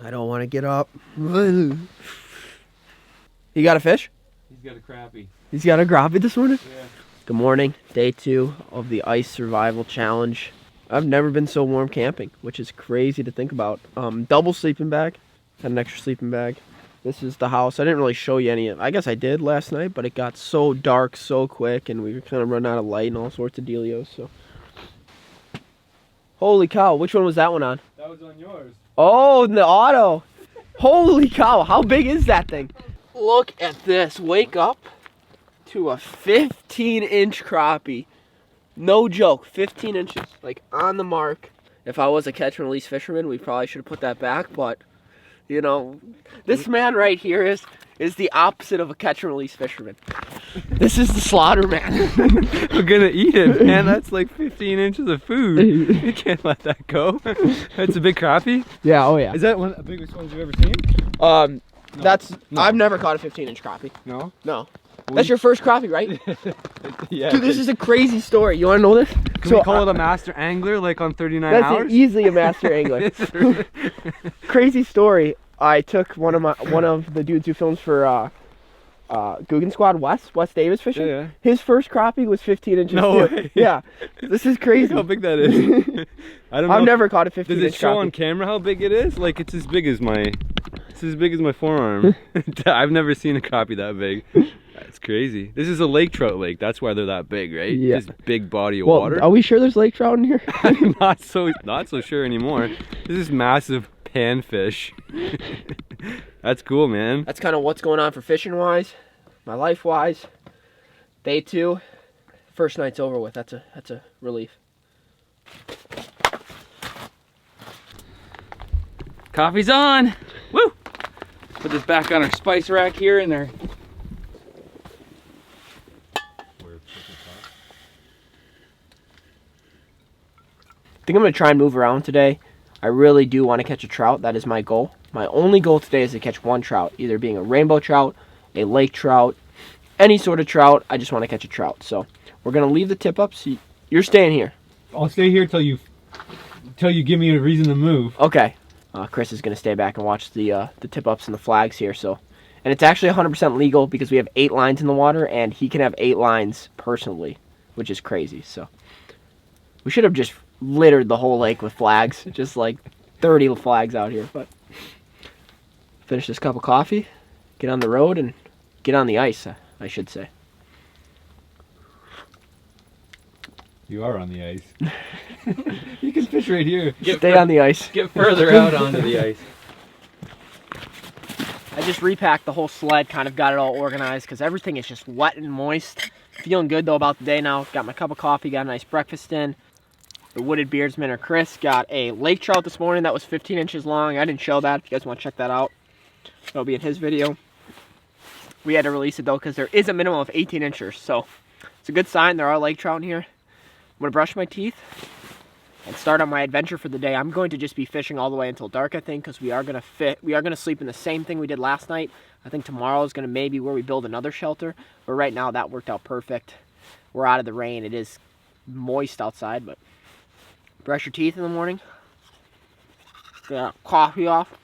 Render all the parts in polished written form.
I don't want to get up. You got a fish? He's got a crappie. He's got a crappie this morning? Yeah. Good morning. Day 2 of the ice survival challenge. I've never been so warm camping, which is crazy to think about. Double sleeping bag. Got an extra sleeping bag. This is the house. I didn't really show you any. I guess I did last night, but it got so dark so quick, and we were kind of running out of light and all sorts of dealios. So, holy cow! Which one was that one on? That was on yours. Oh, the auto. Holy cow! How big is that thing? Look at this. Wake up to a 15-inch crappie. No joke. 15 inches, like on the mark. If I was a catch and release fisherman, we probably should have put that back, but. You know, this man right here is the opposite of a catch and release fisherman. This is the slaughter man. We're gonna eat it, man. That's like 15 inches of food. You can't let that go. That's a big crappie? Yeah, oh yeah. Is that one of the biggest ones you've ever seen? No. That's No. I've never caught a 15-inch crappie. No? No. That's your first crappie, right? Yeah. Dude, this is a crazy story. You want to know this? Can we call it a master angler like on 39 that's hours? easily a master angler. Crazy story. I took one of the dudes who films for Guggen Squad, Wes Davis fishing. Yeah. His first crappie was 15 inches. No too. way. Yeah. This is crazy. Look how big that is. I don't know. I've never caught a 15-inch crappie. Does it show on camera how big it is? Like it's as big as my forearm. I've never seen a crappie that big. That's crazy. This is a lake trout lake. That's why they're that big, right? Yeah. Just big body of Well, water. are we sure there's lake trout in here? I'm not so sure anymore. This is massive panfish. That's cool, man. That's kind of what's going on for fishing wise, my life wise. Day 2, first night's over with. That's a relief. Coffee's on. Woo! Put this back on our spice rack here in there. I think I'm going to try and move around today. I really do want to catch a trout. That is my goal. My only goal today is to catch one trout, either being a rainbow trout, a lake trout, any sort of trout. I just want to catch a trout. So we're going to leave the tip up. So you're staying here. I'll stay here till you give me a reason to move. Okay. Chris is going to stay back and watch the tip ups and the flags here. So, and it's actually 100% legal because we have 8 lines in the water, and he can have 8 lines personally, which is crazy. So we should have just littered the whole lake with flags, just like 30 flags out here. But finish this cup of coffee, get on the road, and get on the ice, I should say. You are on the ice. You can fish right here. Stay on the ice. Get further out onto the ice. I just repacked the whole sled, kind of got it all organized because everything is just wet and moist. Feeling good though about the day now. Got my cup of coffee, got a nice breakfast in. The Wooded Beardsman, or Chris, got a lake trout this morning that was 15 inches long. I didn't show that. If you guys want to check that out, that'll be in his video. We had to release it though because there is a minimum of 18 inches. So it's a good sign there are lake trout in here. I'm going to brush my teeth and start on my adventure for the day. I'm going to just be fishing all the way until dark, I think, because we are going to sleep in the same thing we did last night. I think tomorrow is going to maybe where we build another shelter, but right now that worked out perfect. We're out of the rain. It is moist outside, but brush your teeth in the morning. Get coffee off.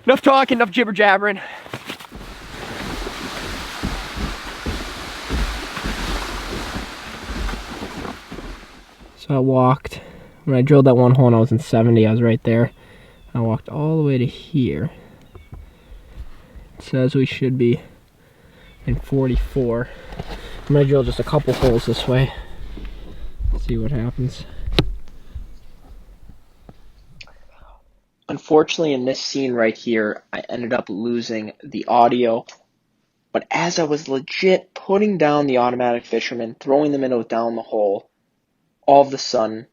Enough talking, enough jibber jabbering. So I walked, when I drilled that one hole and I was in 70, I was right there. I walked all the way to here. It says we should be in 44. I'm gonna drill just a couple holes this way. See what happens. Unfortunately, in this scene right here, I ended up losing the audio. But as I was legit putting down the automatic fisherman, throwing the minnow down the hole, all of a sudden,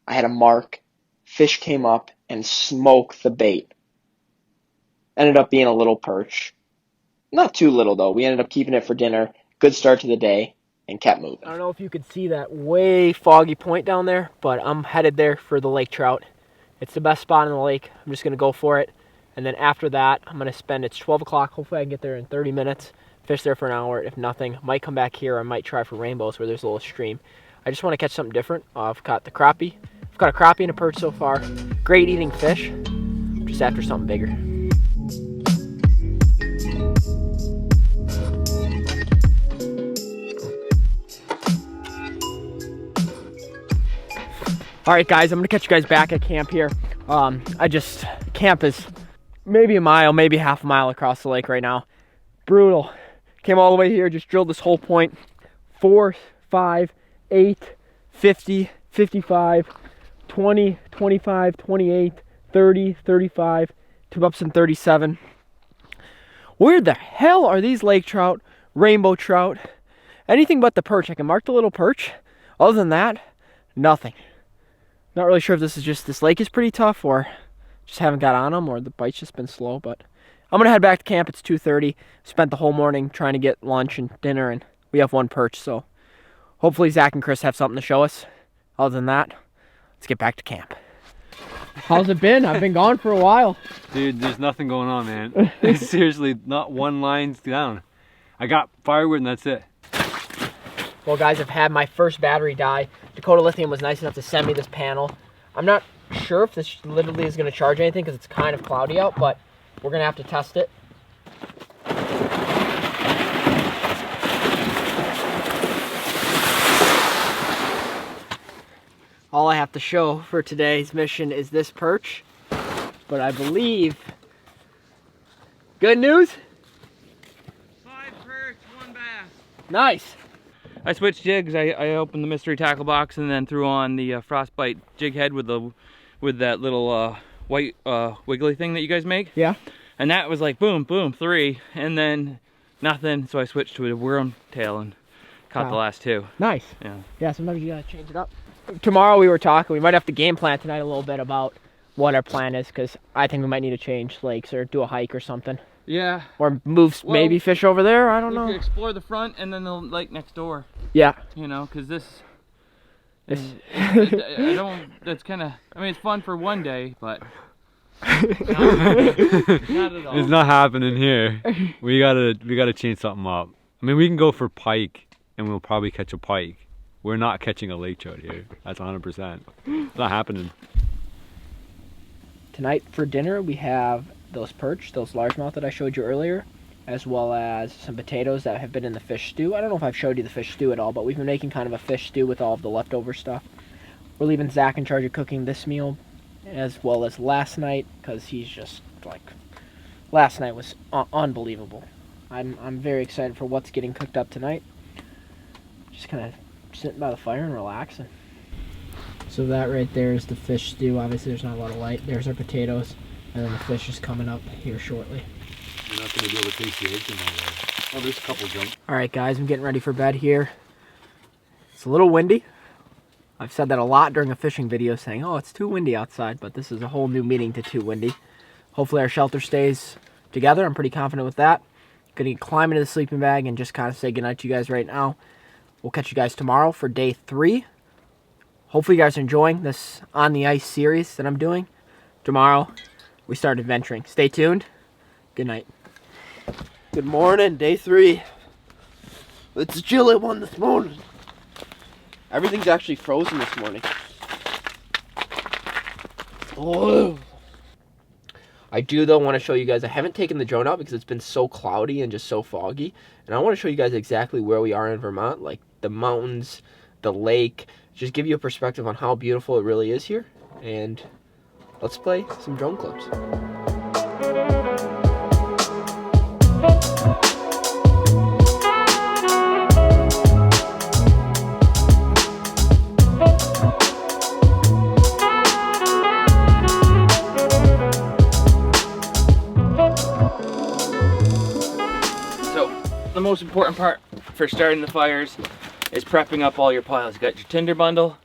I had a mark, fish came up and smoked the bait. Ended up being a little perch. Not too little though, we ended up keeping it for dinner. Good start to the day, and kept moving. I don't know if you could see that way foggy point down there, but I'm headed there for the lake trout. It's the best spot in the lake. I'm just going to go for it. And then after that, I'm going to spend, it's 12 o'clock, hopefully I can get there in 30 minutes. Fish there for an hour, if nothing. Might come back here, I might try for rainbows where there's a little stream. I just want to catch something different. I've got the crappie. I've got a crappie and a perch so far. Great eating fish. I'm just after something bigger. All right, guys, I'm gonna catch you guys back at camp here. Camp is maybe a mile, maybe half a mile across the lake right now. Brutal. Came all the way here, just drilled this whole point. 4, 5, 8, 50, 55, 20, 25, 28, 30, 35, 2 ups and 37. Where the hell are these lake trout, rainbow trout, anything but the perch? I can mark the little perch. Other than that, nothing. Not really sure if this lake is pretty tough or just haven't got on them or the bite's just been slow, but I'm gonna head back to camp. It's 2:30. Spent the whole morning trying to get lunch and dinner, and we have 1 perch, so hopefully Zach and Chris have something to show us. Other than that, let's get back to camp. How's it been? I've been gone for a while. Dude, there's nothing going on, man. Seriously, not one line's down. I got firewood and that's it. Well, guys, I've had my first battery die. Dakota Lithium was nice enough to send me this panel. I'm not sure if this literally is going to charge anything because it's kind of cloudy out, but we're going to have to test it. All I have to show for today's mission is this perch, but I believe, good news? 5 perch, 1 bass. Nice. I switched jigs. I opened the mystery tackle box and then threw on the Frostbite jig head with that little white wiggly thing that you guys make. Yeah. And that was like boom, boom, 3, and then nothing. So I switched to a worm tail and caught the last 2. Nice. Yeah. Yeah, sometimes you gotta change it up. Tomorrow we were talking, we might have to game plan tonight a little bit about what our plan is, because I think we might need to change lakes or do a hike or something. Yeah. Or move, maybe fish over there, I don't know. We could explore the front and then the lake next door. Yeah. You know, because this It's, I don't, that's kind of, I mean, it's fun for one day, but not at all. It's not happening here. We gotta change something up. I mean, we can go for pike and we'll probably catch a pike. We're not catching a lake trout here. That's 100%. It's not happening. Tonight for dinner we have those perch, those largemouth that I showed you earlier, as well as some potatoes that have been in the fish stew. I don't know if I've showed you the fish stew at all, but we've been making kind of a fish stew with all of the leftover stuff. We're leaving Zach in charge of cooking this meal, as well as last night, because he's just like, last night was unbelievable. I'm very excited for what's getting cooked up tonight. Just kind of sitting by the fire and relaxing. So that right there is the fish stew. Obviously there's not a lot of light. There's our potatoes, and then the fish is coming up here shortly. You're not going to be able to taste the eggs in there. Oh, there's a couple jump. Alright guys, I'm getting ready for bed here. It's a little windy. I've said that a lot during a fishing video, saying, oh, it's too windy outside, but this is a whole new meaning to too windy. Hopefully our shelter stays together. I'm pretty confident with that. Gonna climb into the sleeping bag and just kind of say goodnight to you guys right now. We'll catch you guys tomorrow for day 3. Hopefully you guys are enjoying this On the Ice series that I'm doing. Tomorrow, we start adventuring. Stay tuned. Good night. Good morning, day 3. It's a chilly one this morning. Everything's actually frozen this morning. Oh. I do, though, want to show you guys. I haven't taken the drone out because it's been so cloudy and just so foggy. And I want to show you guys exactly where we are in Vermont, like the mountains, the lake. Just give you a perspective on how beautiful it really is here. And let's play some drone clips. The most important part for starting the fires is prepping up all your piles. You got your tinder bundle,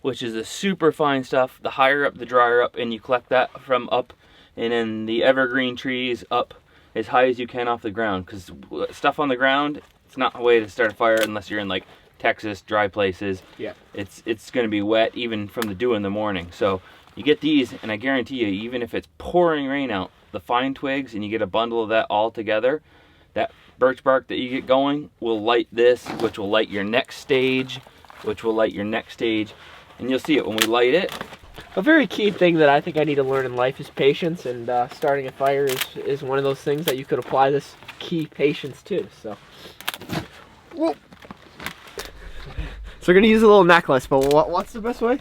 which is the super fine stuff. The higher up, the drier up, and you collect that from up and in the evergreen trees up as high as you can off the ground. Because stuff on the ground, it's not a way to start a fire unless you're in like Texas, dry places. Yeah. It's going to be wet even from the dew in the morning. So you get these, and I guarantee you, even if it's pouring rain out, the fine twigs, and you get a bundle of that all together, that birch bark that you get going will light this, which will light your next stage, which will light your next stage. And you'll see it when we light it, A very key thing that I think I need to learn in life is patience, and starting a fire is one of those things that you could apply this key patience to. So, whoa. So we're gonna use a little necklace, but what's the best way?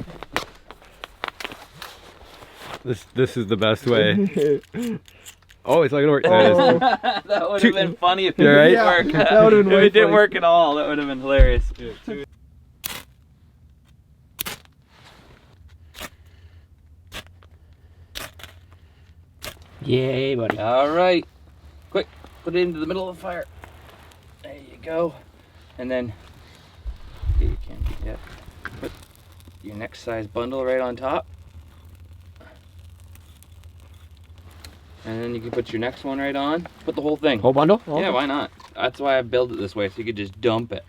This is the best way. Oh, it's not gonna work. There it is. That would have been funny if it You're didn't right. work. That would've been If way it didn't funny. work at all, that would have been hilarious. Yay, buddy. All right, quick, put it into the middle of the fire. There you go. And then, you can't get yet. Put your next size bundle right on top. And then you can put your next one right on. Put the whole thing. Whole bundle? Yeah, why not? That's why I built it this way, so you could just dump it.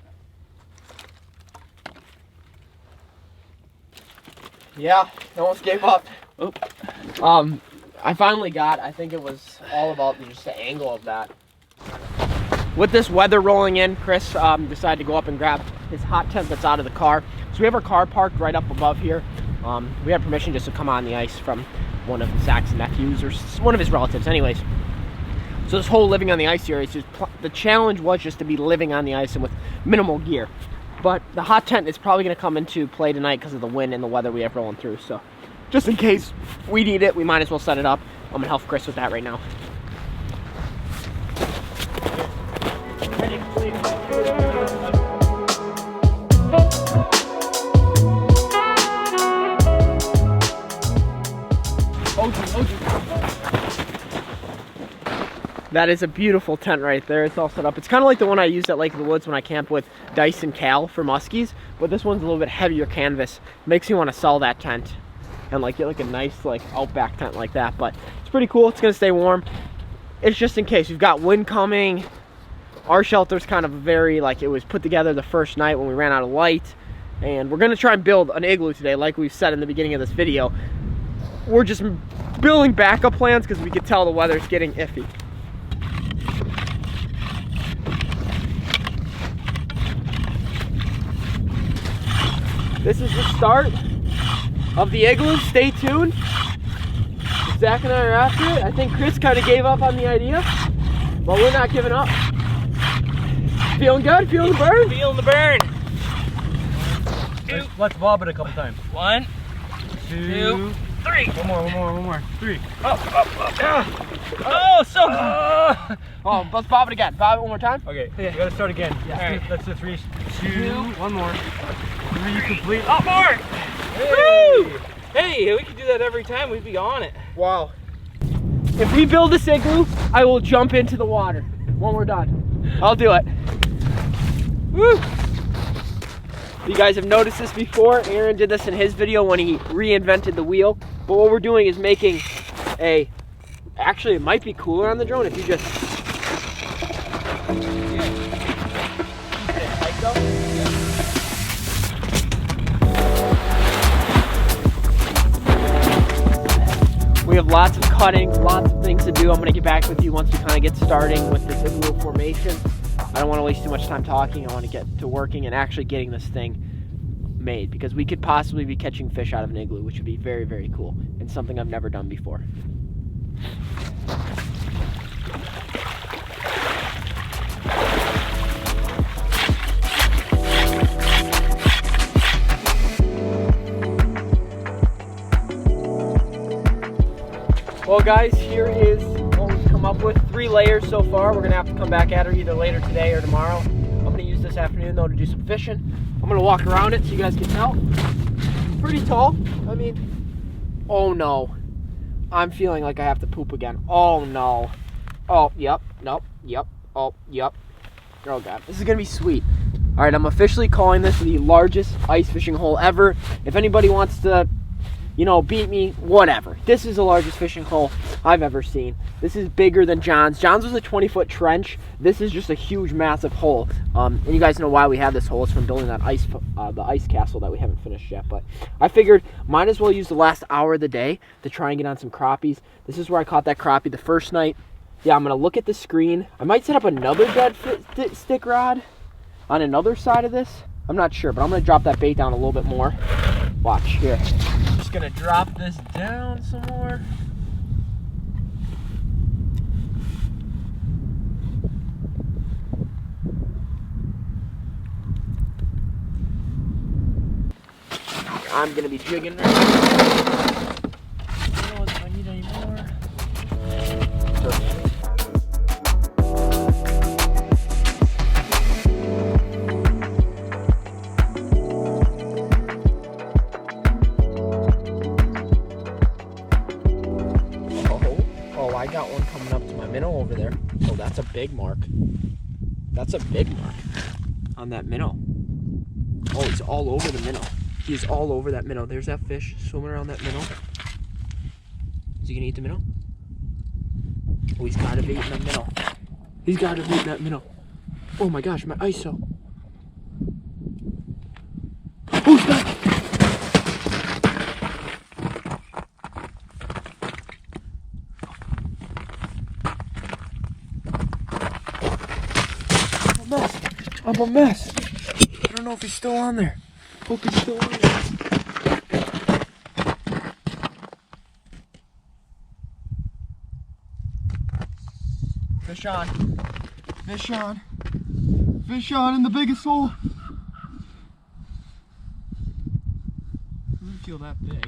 Yeah, almost gave up. Oop. I finally got, I think it was all about just the angle of that. With this weather rolling in, Chris decided to go up and grab his hot tent that's out of the car. So we have our car parked right up above here. We had permission just to come on the ice from one of Zach's nephews or one of his relatives anyways. So this whole living on the ice here, it's just the challenge was just to be living on the ice and with minimal gear. But the hot tent is probably going to come into play tonight because of the wind and the weather we have rolling through. So just in case we need it, we might as well set it up. I'm going to help Chris with that right now. That is a beautiful tent right there. It's all set up. It's kind of like the one I used at Lake of the Woods when I camped with Dice and Cal for muskies, but this one's a little bit heavier canvas. Makes me want to sell that tent and like get like a nice like outback tent like that. But it's pretty cool. It's gonna stay warm. It's just in case we've got wind coming. Our shelter's kind of very like it was put together the first night when we ran out of light, and we're gonna try and build an igloo today, like we've said in the beginning of this video. We're just building backup plans because we could tell the weather's getting iffy. This is the start of the igloo. Stay tuned. Zach and I are after it. I think Chris kind of gave up on the idea, but we're not giving up. Feeling good? Feeling the burn? Feeling the burn. Let's bob it a couple times. 1, 2, 3. One more. 3. Oh, so good. Oh, let's bob it again. Bob it one more time. Okay, we gotta start again. Yeah. All right, that's the 3, 2, 1 more. 3 complete. Oh, more. Hey! Hey, we could do that every time. We'd be on it. Wow. If we build this igloo, I will jump into the water when we're done. I'll do it. Woo! You guys have noticed this before. Aaron did this in his video when he reinvented the wheel. But what we're doing is making a, actually it might be cooler on the drone if you just, we have lots of cutting, lots of things to do. I'm gonna get back with you once we kind of get starting with this igloo formation. I don't want to waste too much time talking. I want to get to working and actually getting this thing made, because we could possibly be catching fish out of an igloo, which would be very, very cool and something I've never done before. Well guys, here is what we've come up with. 3 layers so far. We're gonna have to come back at her either later today or tomorrow. I'm gonna use this afternoon though to do some fishing. I'm gonna walk around it so you guys can tell. Pretty tall. I mean, oh no. I'm feeling like I have to poop again. Oh no. Oh, yep, nope, yep, oh, yep. Oh god, this is gonna be sweet. All right, I'm officially calling this the largest ice fishing hole ever. If anybody wants to, you know, beat me, whatever. This is the largest fishing hole I've ever seen. This is bigger than John's. John's was a 20-foot trench. This is just a huge, massive hole. And you guys know why we have this hole. It's from building that the ice castle that we haven't finished yet. But I figured might as well use the last hour of the day to try and get on some crappies. This is where I caught that crappie the first night. Yeah, I'm gonna look at the screen. I might set up another dead stick rod on another side of this. I'm not sure, but I'm gonna drop that bait down a little bit more. Watch here. gonna drop this down some more. I'm gonna be jigging right now. I don't know if I need any more. Oh, I got one coming up to my minnow over there. Oh, that's a big mark. That's a big mark on that minnow. Oh, he's all over the minnow. He's all over that minnow. There's that fish swimming around that minnow. Is he gonna eat the minnow? Oh, he's gotta be eating that minnow. He's gotta be eating that minnow. Oh my gosh, my ISO. Oh, stop! I'm a mess. I don't know if he's still on there. Hope he's still on there. Fish on. Fish on. Fish on in the biggest hole. Doesn't feel that big.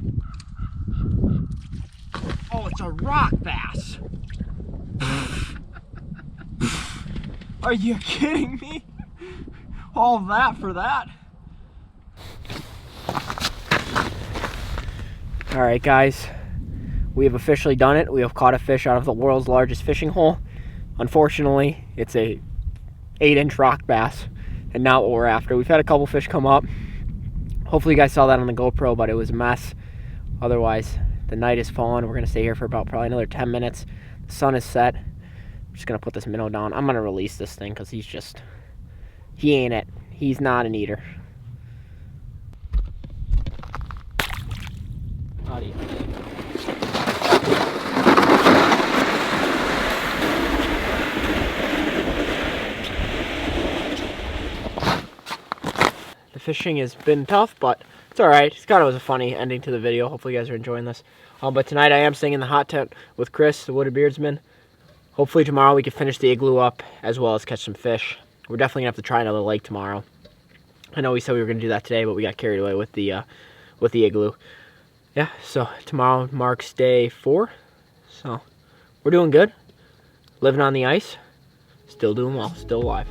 Oh, it's a rock bass. Are you kidding me? All that for that? All right, guys, we have officially done it. We have caught a fish out of the world's largest fishing hole. Unfortunately, it's a 8-inch rock bass, and not what we're after. We've had a couple fish come up. Hopefully you guys saw that on the GoPro, but it was a mess. Otherwise, the night is falling. We're gonna stay here for about probably another 10 minutes. The sun is set. I'm just gonna put this minnow down. I'm gonna release this thing because he ain't it. He's not an eater. How do you think? The fishing has been tough, but it's alright. It's kind of was a funny ending to the video. Hopefully you guys are enjoying this. But tonight I am staying in the hot tent with Chris, the Wooded Beardsman. Hopefully tomorrow we can finish the igloo up as well as catch some fish. We're definitely gonna have to try another lake tomorrow. I know we said we were gonna do that today, but we got carried away with the igloo. Yeah, so tomorrow marks day 4. So we're doing good. Living on the ice. Still doing well. Still alive.